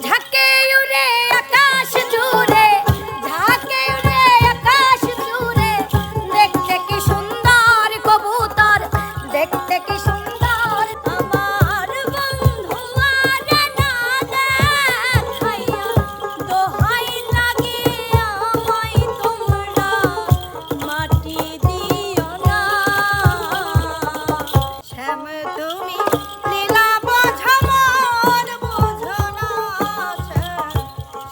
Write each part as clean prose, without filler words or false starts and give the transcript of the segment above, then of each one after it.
ঝাঁকে উড়ে আকাশ জুড়ে, ঝাঁকে উড়ে আকাশ জুড়ে, দেখতে কি সুন্দর কবুতর, দেখতে কি সুন্দর। আমার বন্ধু আর না দেখাইয়া, দোহাই লাগে আমায় তোমরা মাটি দিও না। শ্যাম তুমি লীলা বোঝো মন বোঝো না,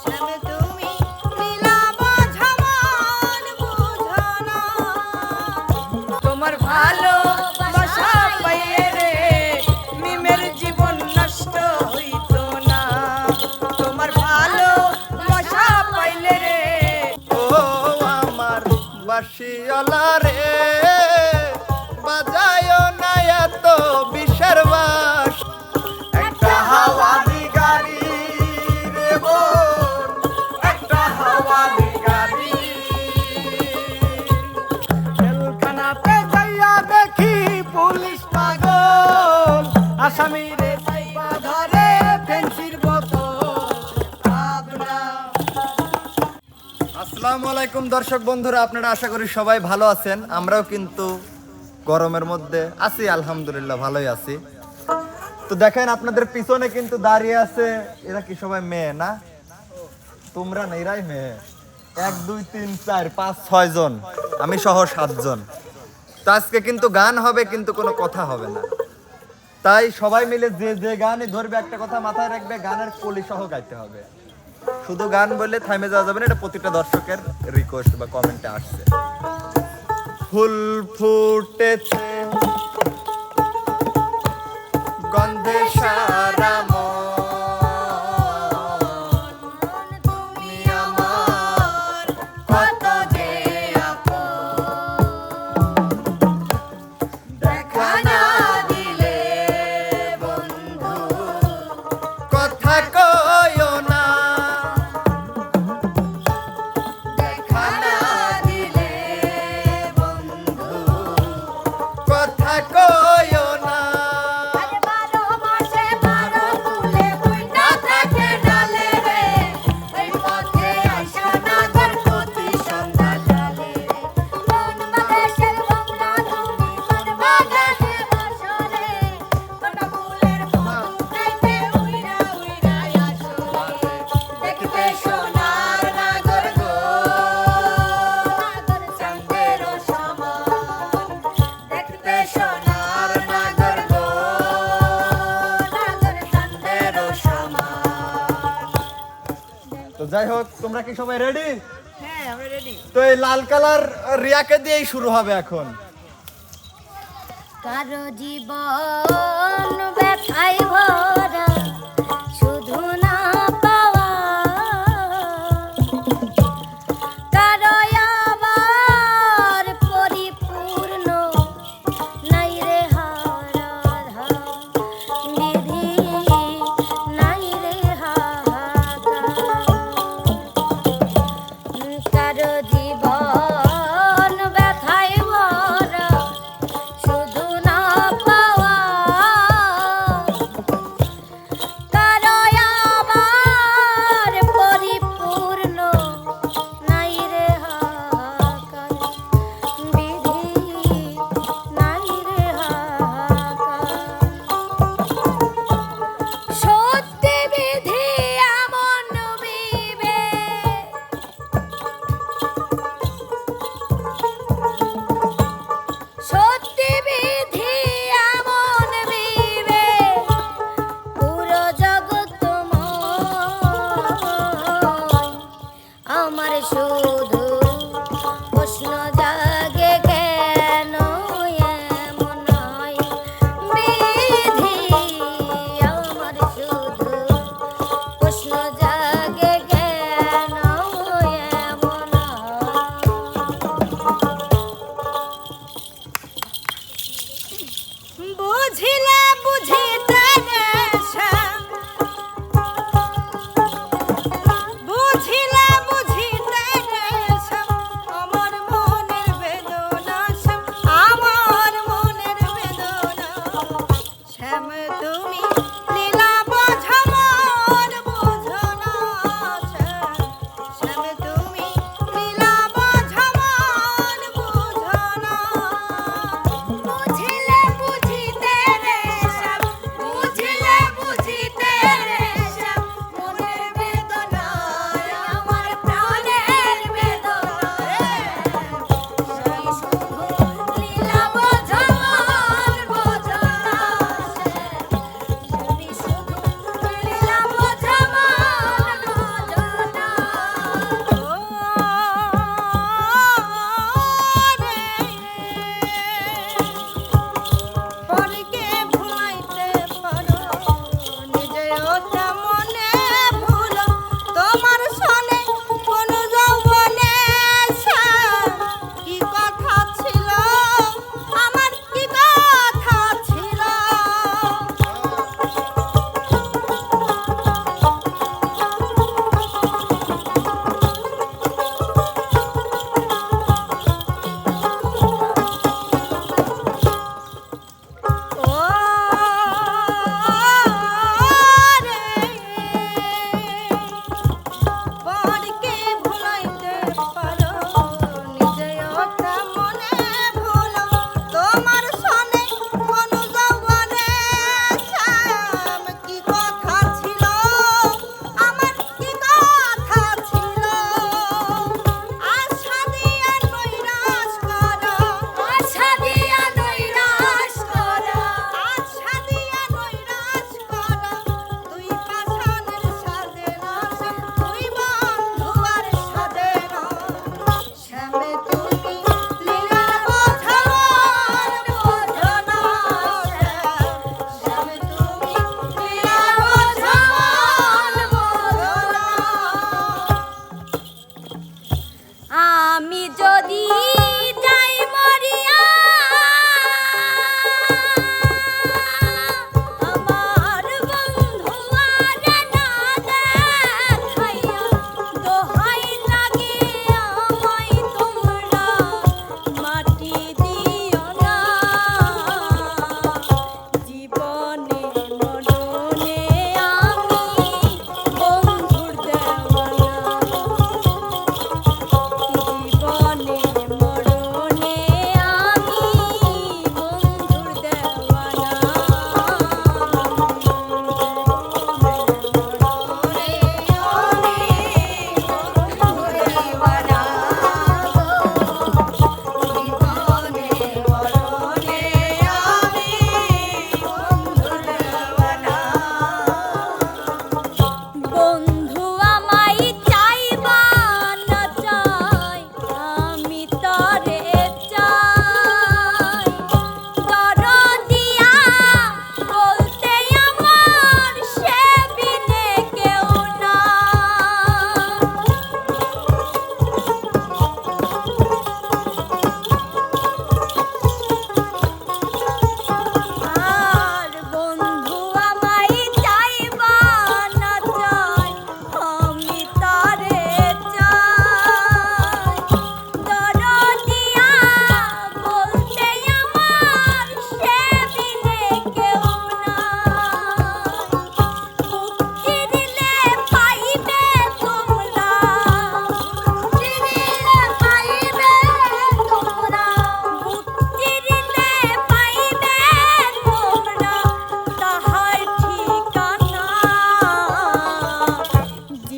শ্যাম তুমি লীলা বোঝো মন বোঝো না। তোমার ভালোবাসা পাইয়ে রে মিমের জীবন নষ্ট হইতো না। তোমার ভালোবাসা পাইলে রে। ও আমার বাঁশিওয়ালা রে, বাজায়ও না এত বিষের বাঁশ। একটা হাওয়ানি গাড়ি রে বোন, একটা হাওয়ানি গাড়ি। জেলখানাতে যাইয়া দেখি পুলিশ পাগল, আসামি রে সাইবা ধরে ফেন্সির বোতল। ভাবনা। আসসালামু আলাইকুম দর্শক বন্ধুরা, আপনারা আশা করি সবাই ভালো আছেন। আমরাও কিন্তু গরমের মধ্যে আছি, আলহামদুলিল্লাহ ভালোই আছি। তো দেখেন আপনাদের পিছনে কিন্তু দাঁড়িয়ে আছে, এরা কি সবাই মেয়ে না? তোমরা না, এরাই মেয়ে। 1 2 3 4 5 6 জন, আমি সহ 7 জন। তো আজকে কিন্তু গান হবে, কিন্তু কোনো কথা হবে না। তাই সবাই মিলে যে যে গানই ধরবে একটা কথা মাথায় রাখবে, গানের কলি সহ গাইতে হবে। শুধু গান বললে থামে যাওয়া যাবে না, এটা প্রতিটা দর্শকের রিকোয়েস্ট বা কমেন্টে আসছে। ফুল ফুটেছে গন্ধে সারা মন, তুমি আমার কত যে আপন। দেখা না দিলে বন্ধু কথা কইও না, দেখা না দিলে বন্ধু কথা কইও না। আরে 12 মাসে 12 ফুলে ফুইটা থাকে ডালে রে, ওই পথে আইসো না ঘর প্রতি সন্ধ্যা কালে রে। বাংলাদেশের বাংলা তুমি বাংলাদেশে বসো রে, কটা ফুলের বন্ধু গাইতে উইরা উইরা আসো রে। দেখতে সোনার নাগর গো, নাগর চাঁদেরও সমান। দেখতে সোনার নাগর গো, নাগর চাঁদেরও সমান। তো যাই হোক, তোমরা কি সবাই রেডি? হ্যাঁ, আমরা রেডি। তো এই লাল কালার রিয়াকে দিয়েই শুরু হবে এখন। কারো জীবন ব্যথায় ভরা, শুধু না পাওয়া, কারো আবার পরিপূর্ণ নাই রে হারাধা, বিধি নাই রে হাহাকার। কারো জীবন ব্যথায় ভরা, শুধু না পাওয়া,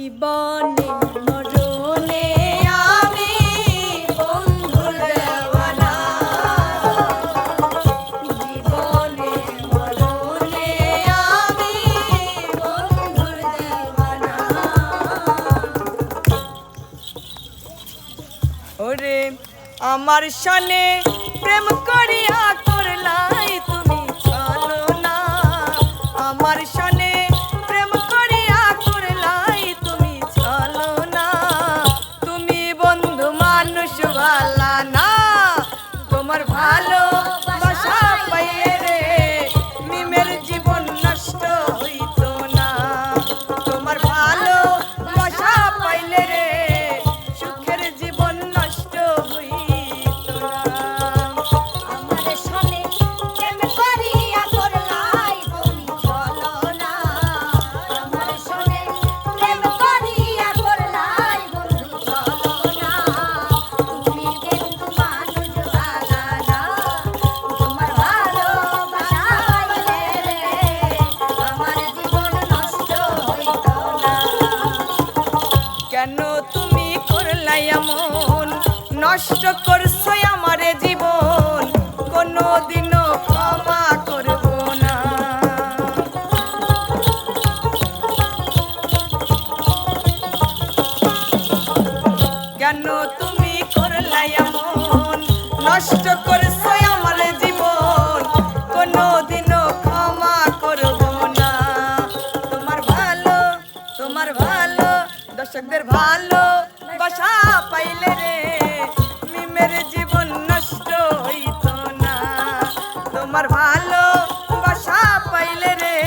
জীবনে মরণে আমি বন্ধুর দেওয়ানা, জীবনে মরণে আমি বন্ধুর দেওয়ানা। ওরে আমার সনে প্রেম করিয়া করলাই তুমি চলো না, আমার সনে প্রেম করিয়া করলাই তুমি চলো না, তুমি বন্ধু মানুষ ভালা না, তোমার ভালো বাসা পাইলে রে মিমের জীবন নষ্ট হইতো না, তোমার ভালো বাসা পাইলে রে সুখের জীবন নষ্ট হইতো না। আমার সনে প্রেম করিয়া করলাই তুমি চলো না, আমার সনে প্রেম করিয়া করলাই বন্ধু চলো না, তুমি কিন্তু মানুষ ভালা না, তোমার ভালোবাসা পাইলে রে আমার জীবন নষ্ট হইতো না। কেন তুমি করলাই এমন, নষ্ট করছো আমারে জীবন, কোনোদিনও ক্ষমা করব না। কেন তুমি করলাই এমন, নষ্ট করছো আমারে জীবন, কোনোদিনও ক্ষমা করব না। তোমার ভালো দর্শকদের ভালো বাসা পাইলে রে মিমের জীবন নষ্ট হইতো না, তোমার ভালো বাসা পাইলে রে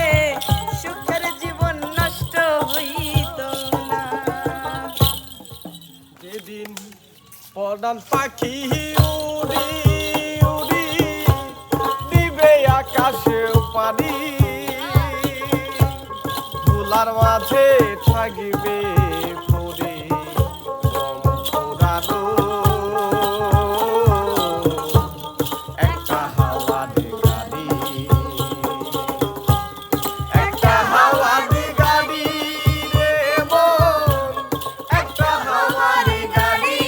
সুখের জীবন নষ্ট হইতো না। যেদিন পরাণ পাখি উড়ি উড়ি দিবে আকাশে পানি, ধুলার মাঝে থাকিবে পড়ে রং পোড়ানো একটা হাওয়ার গাড়ি, একটা হাওয়ার গাড়ি রে মন, একটা হাওয়ার গাড়ি,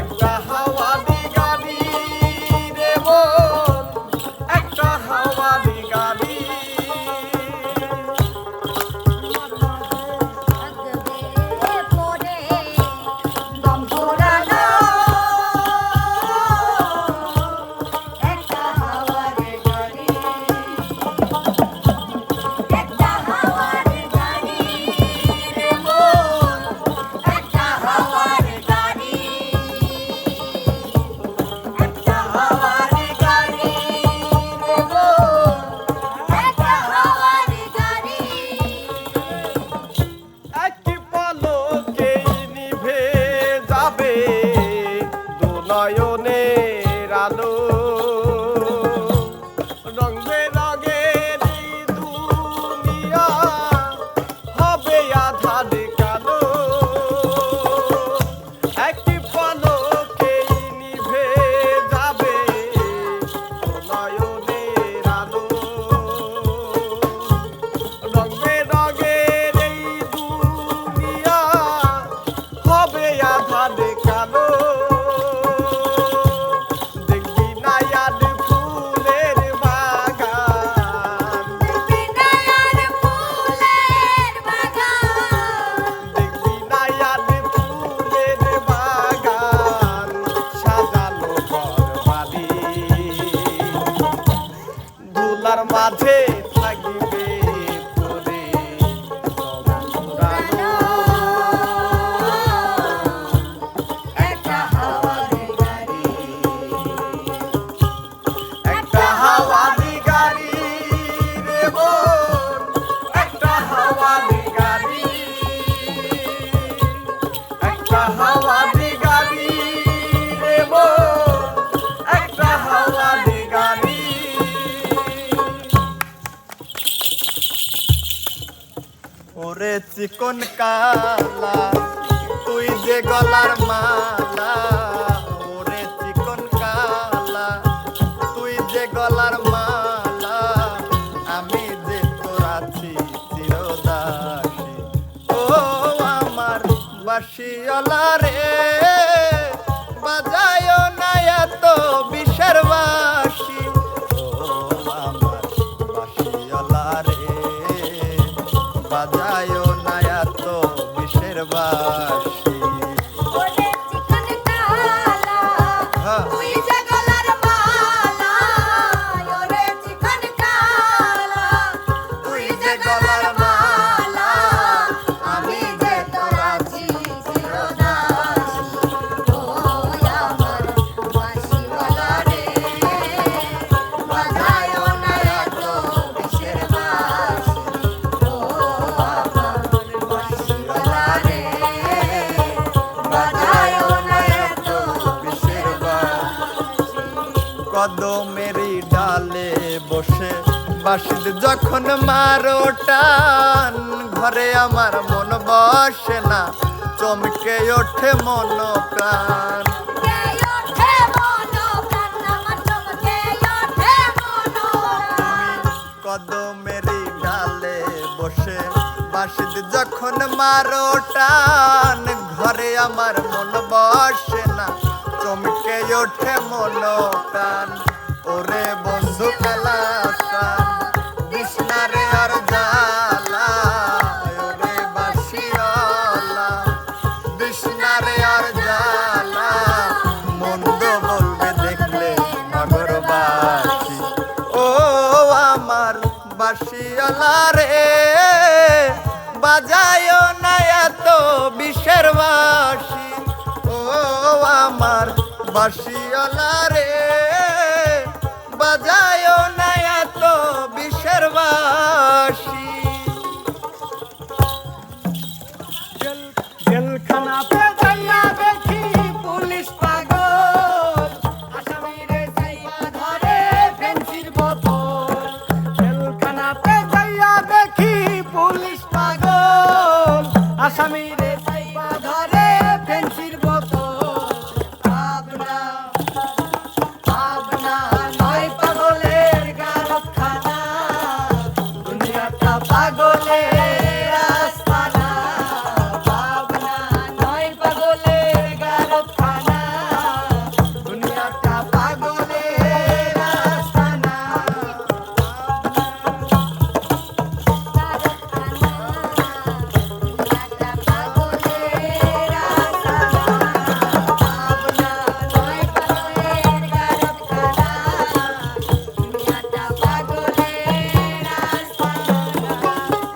একটা হাওয়ার গাড়ি রে মন, একটা হাওয়ার গাড়ি। একটি পলকেই নিভে যাবে দুনয়নের আলো, রং বেরঙের এই দুনিয়া হবে আধার কালো, একটি পলকেই নিভে যাবে দুনয়নের আলো, রং বেরঙের এই দুনিয়া হবে আধার কালো। দেখবি না আর ফুলের বাগান, দেখবি না আর ফুলের বাগান, সাজানো ঘরবাড়ি, ধুলার মাঝে থাকিবে পড়ে রং পোড়ানো একটা হাওয়ার গাড়ি, একটা হাওয়ার গাড়ি রে মন, একটা হাওয়ার গাড়ি, একটা হাওয়ার গাড়ি রে মন, একটা হাওয়ার গাড়ি। ওরে চিকন কালা তুই যে গলার মালা, ওরে চিকন কালা তুই যে গলার মালা, আমি যে তোর আছি চিরদার বাঁশিওয়ালা রে বাজায় না এত বিষের বাঁশি ও আমার বাঁশিওয়ালা রে বাজায় না এত বিষের বাঁশি ওরে চিকন কালা হ্যাঁ। তুই যে গলার মালা ওরে চিকন কালা তুই যে গলার মালা আমি যে তোর আছি চিরদাসী ও আমার বাঁশিওয়ালা রে বাজায় না এত বিষের বাঁশি ও আমার বাঁশিওয়ালা রে বাজায় না এত বিষের কদমেরই ডালে বসে বাঁশির যখন মারো টান ঘরে আমার মন বসে না চমকে ওঠে মন প্রাণ কে ওঠে মনো প্রাণ আমার চমকে ওঠে মনো প্রাণ কদমেরই ডালে বসে বাঁশির যখন মারো টান ঘরে আমার মন বসে না চমকে ওঠে মন প্রাণ ওরে বন্ধু কালা বিষ্ণারে আর জালা ওরে বাঁশিওয়ালা বিষ্ণারে আর জালা মন্দ বলবে দেখলে নগরবাসী ও আমার বাঁশিওয়ালা রে বাজায় না এত বিষের বাঁশি ও আমার বাঁশিওয়ালা রে বাজায় না এত বিষের বাঁশি জেলখানাতে যাইয়া দেখি পুলিশ পাগল আসামিরে যাইয়া ধরে ফেন্সির বোতল জেলখানাতে যাইয়া দেখি পুলিশ পাগল আসামিরে যাইয়া ধরে ফেন্সির বোতল ভাবনা ভাবনা নয় পাগলের গারখানা দুনিয়াটা পাগলের আস্তানা ভাবনা নয় পাগলের গারখানা দুনিয়াটা পাগলের আস্তানা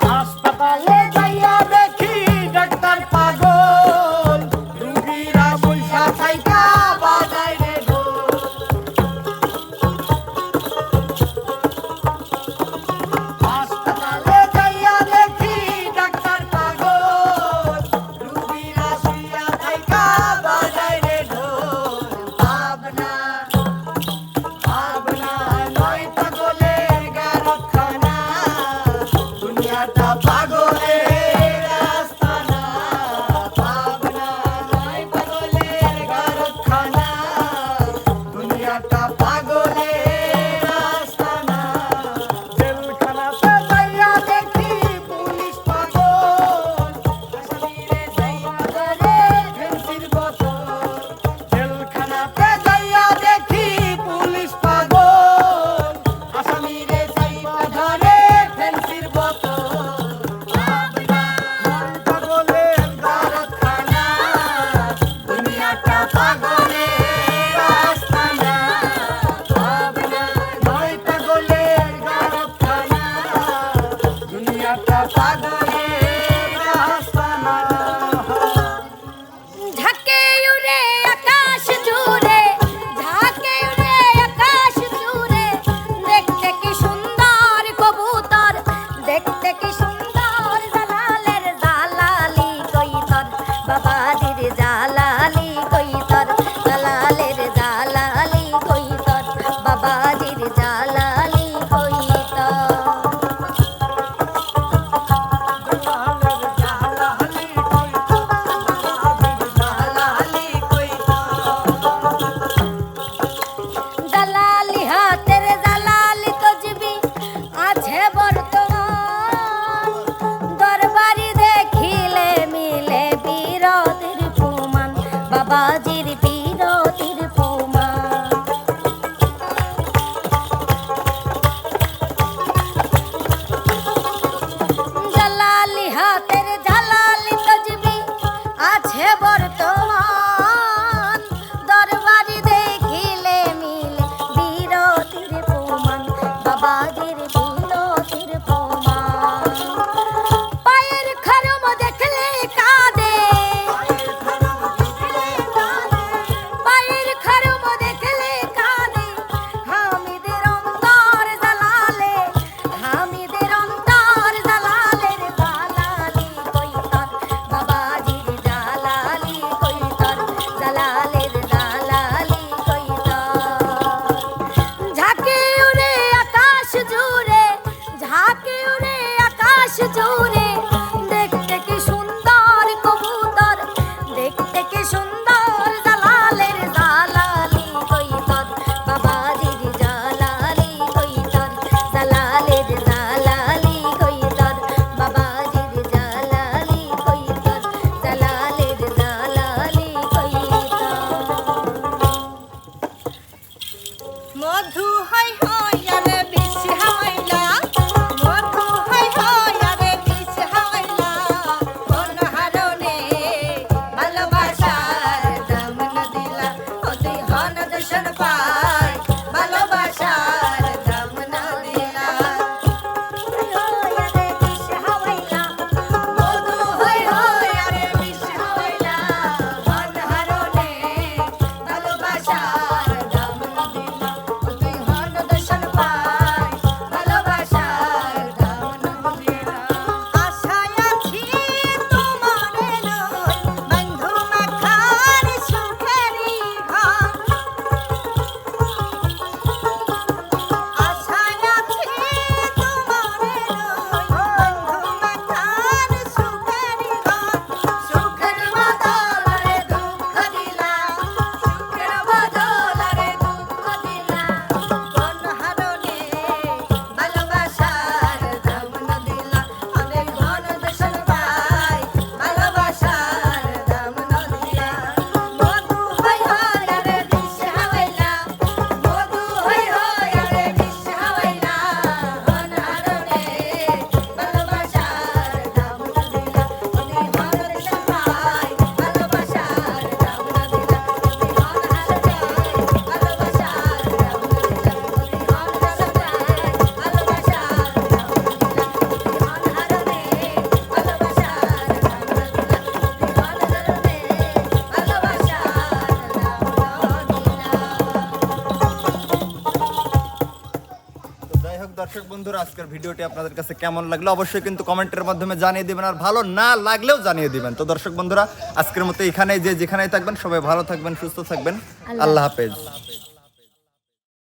হাসপাতালে যাইয়া দেখি ডাক্তার পাগল রুগীরা বৈশা থাইকা বাজায় রে ঢোল হাসপাতালে যাইয়া দেখি ডাক্তার পাগল রুগীরা শুইয়া থাইকা বাজায় রে ঢোল ভাবনা ভাবনা নয় পাগলের গারখানা দুনিয়াটা পাগলের আস্তানা ভাবনা নয় পাগলের গারখানা দুনিয়াটা পাগলের আস্তানা জেলখানাতে যাইয়া দেখি পুলিশ পাগল আসামিরে যাইয়া ধরে ফেন্সির বোতল জেলখানাতে যাইয়া দেখি পুলিশ পাগল আসামিরে যাইয়া ধরে ফেন্সির বোতল ভাবনা নয় পাগলের গারখানা দুনিয়াটা পাগলের আস্তানা ভাবনা নয় পাগলের গারখানা দুনিয়াটা পাগলের আস্তানা ঝাঁকে উড়ে আকাশ জুড়ে ঝাঁকে উড়ে আকাশ জুড়ে দেখতে কি সুন্দর কবুতর দেখতে কি সুন্দর জালালের জালালি কইতর বাবাজির জালালি কইতর জালালের জালালি কইতর বাবাজির জালালি কইতর বাবাজির বিরতির প্রমাণ। জালালি হাতের জালালি তজবি আছে বর্তমান, দরবারি দেখিলে মিলে বিরতির প্রমাণ, বাবাজির বিরতির প্রমাণ। পায়ের খরম দেখলে কাঁদে, পায়ের খরম দেখলে কাঁদে, হামিদের অন্তর জালালে, হামিদের অন্তর জালালের জালালি কইতার, বাবাজির জালালি কইতার, জালালের জালালি কইতার। ঝাঁকে উড়ে আকাশ জুড়ে, ঝাঁকে উড়ে আকাশ জুড়ে, দেখতে কি সুন্দর কবুতর, দেখতে কি সুন্দর জালালের জালালি কইতার, বাবাজির জালালি কইতার, জালালের জালালি কইতার, বাবাজির জালালি কইতার, জালালের জালালি কইতার। মধু হই হই আরে বিষ হাওয়াইলা, মধু হই হই আরে বিষ হাওয়াইলা, কোন হারনে ভালোবাসার দাম না দিলা, ও তুই হন দর্শন পাই, ভালোবাসার দাম না দিলা। মধু হই হই আরে বিষ হাওয়াইলা, কোন হারনে ভালোবাসার দাম না দিলা, ও তুই হন দর্শন পাই, ভালোবাসার দাম না দিলা। আশায় আছি তোমারে লই, বন্ধু মাখার সুখেরি ঘর, আশায় আছি তোমারে লই, বন্ধু মাখার সুখেরি ঘর, সুখের বদলে দুঃখ দিলা, সুখের বদলে দুঃখ দিলা, কোন হারনে ভালোবাসার দাম না দিলা, অনেক ঘন দর্শন পাই, ভালোবাসার দাম না দিলা। মধু হই হই আরে বিষ হাওয়াইলা, মধু হই হই আরে বিষ হাওয়াইলা, কোন হারনে ভালোবাসার দাম না দিলা, অনেক ঘন দর্শন পাই, ভালোবাসার দাম না দিলা, অনেক ঘন হারনে ভালোবাসার দাম না দিলা, অনেক ঘন দর্শন পাই, ভালোবাসার দাম না দিলা, অনেক ঘন হারনে ভালোবাসার দাম না দিলা, অনেক তো যাই হোক দর্শক বন্ধুরা, আজকের ভিডিওটি আপনাদের কাছে কেমন লাগলো অবশ্যই কিন্তু কমেন্টের মাধ্যমে জানিয়ে দিবেন, আর ভালো না লাগলেও জানিয়ে দিবেন। তো দর্শক বন্ধুরা, আজকের মতো এখানেই, যে যেখানেই থাকবেন সবাই ভালো থাকবেন, সুস্থ থাকবেন, আল্লাহ হাফেজ।